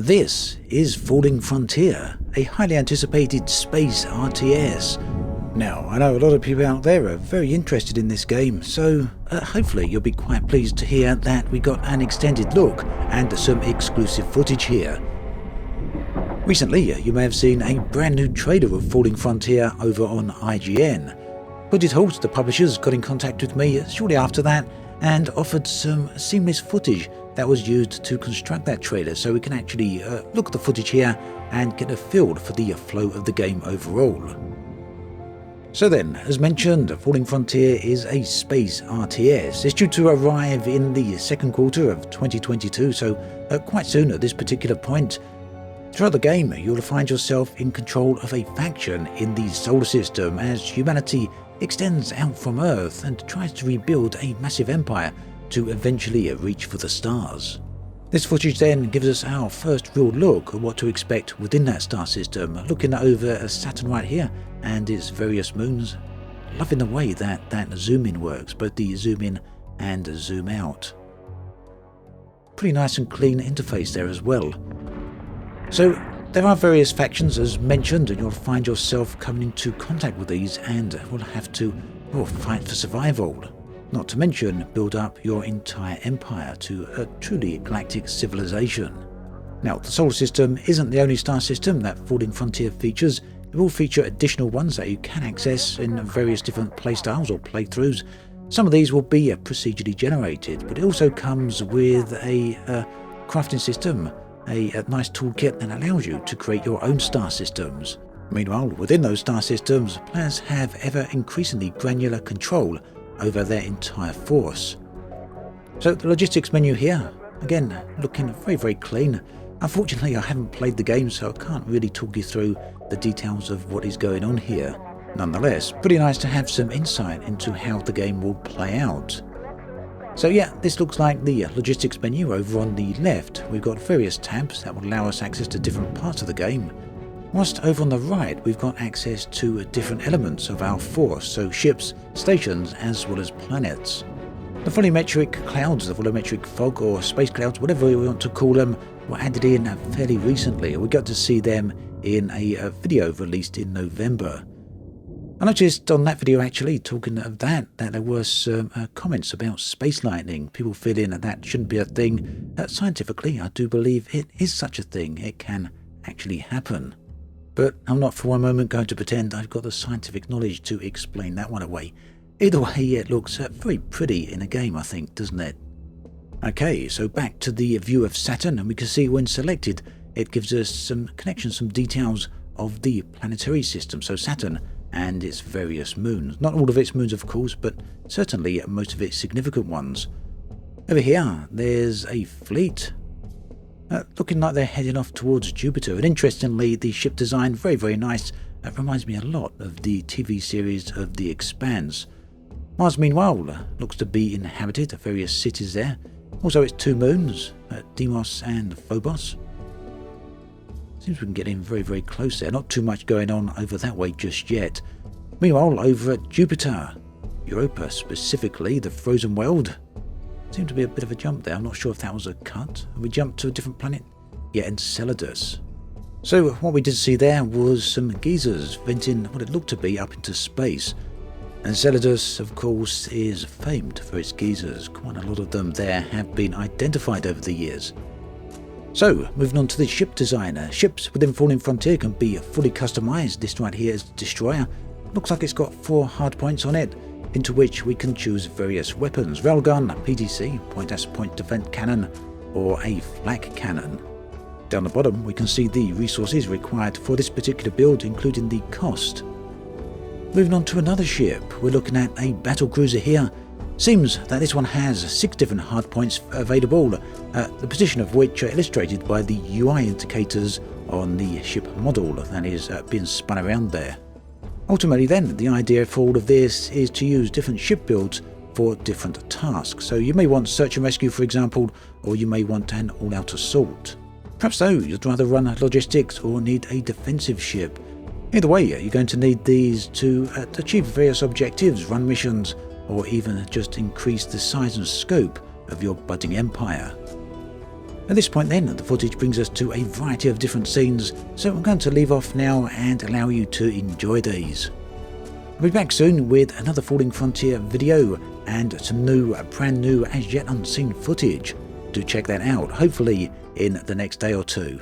This is Falling Frontier, a highly anticipated space RTS. Now, I know a lot of people out there are very interested in this game, so hopefully you'll be quite pleased to hear that we got an extended look and some exclusive footage here. Recently, you may have seen a brand new trailer of Falling Frontier over on IGN. Hooded Halt, the publishers, got in contact with me shortly after that and offered some seamless footage that was used to construct that trailer, so we can actually look at the footage here and get a feel for the flow of the game overall. So then, as mentioned, Falling Frontier is a space RTS. It's due to arrive in the second quarter of 2022, so quite soon at this particular point. Throughout the game, you'll find yourself in control of a faction in the solar system as humanity extends out from Earth and tries to rebuild a massive empire to eventually reach for the stars. This footage then gives us our first real look at what to expect within that star system, looking over Saturn right here and its various moons. Loving the way that zoom in works, both the zoom in and zoom out. Pretty nice and clean interface there as well. So there are various factions as mentioned, and you'll find yourself coming into contact with these and will have to fight for survival. Not to mention build up your entire empire to a truly galactic civilization. Now, the solar system isn't the only star system that Falling Frontier features. It will feature additional ones that you can access in various different playstyles or playthroughs. Some of these will be procedurally generated, but it also comes with a crafting system, a nice toolkit that allows you to create your own star systems. Meanwhile, within those star systems, players have ever increasingly granular control over their entire force. So the logistics menu here, again, looking very, very clean. Unfortunately, I haven't played the game, so I can't really talk you through the details of what is going on here. Nonetheless, pretty nice to have some insight into how the game will play out. So yeah, this looks like the logistics menu over on the left. We've got various tabs that will allow us access to different parts of the game. Whilst over on the right, we've got access to different elements of our force, so ships, stations, as well as planets. The volumetric clouds, the volumetric fog or space clouds, whatever we want to call them, were added in fairly recently. We got to see them in a video released in November. I noticed on that video, actually, talking of that there were some comments about space lightning, people feeling that shouldn't be a thing. Scientifically, I do believe it is such a thing. It can actually happen. But I'm not for one moment going to pretend I've got the scientific knowledge to explain that one away. Either way, it looks very pretty in a game, I think, doesn't it? Okay, so back to the view of Saturn, and we can see when selected, it gives us some connections, some details of the planetary system, so Saturn and its various moons. Not all of its moons, of course, but certainly most of its significant ones. Over here, there's a fleet. Looking like they're heading off towards Jupiter, and interestingly, the ship design, very, very nice. It reminds me a lot of the TV series of The Expanse. Mars, meanwhile, looks to be inhabited, various cities there. Also, its two moons, Deimos and Phobos. Seems we can get in very, very close there. Not too much going on over that way just yet. Meanwhile, over at Jupiter, Europa specifically, the frozen world. Seemed to be a bit of a jump there. I'm not sure if that was a cut. We jumped to a different planet. Yeah, Enceladus. So what we did see there was some geysers venting what it looked to be up into space. Enceladus, of course, is famed for its geysers. Quite a lot of them there have been identified over the years. So, moving on to the ship designer. Ships within Falling Frontier can be fully customized. This right here is Destroyer. Looks like it's got 4 hardpoints on it, into which we can choose various weapons: railgun, PDC, point-to-point defense cannon, or a flak cannon. Down the bottom we can see the resources required for this particular build, including the cost. Moving on to another ship, we're looking at a battlecruiser here. Seems that this one has 6 different hardpoints available, the position of which are illustrated by the UI indicators on the ship model that is being spun around there. Ultimately then, the idea for all of this is to use different ship builds for different tasks. So you may want search and rescue, for example, or you may want an all-out assault. Perhaps though, you'd rather run logistics or need a defensive ship. Either way, you're going to need these to achieve various objectives, run missions, or even just increase the size and scope of your budding empire. At this point then, the footage brings us to a variety of different scenes, so I'm going to leave off now and allow you to enjoy these. I'll be back soon with another Falling Frontier video and some brand new as yet unseen footage. Do check that out, hopefully in the next day or two.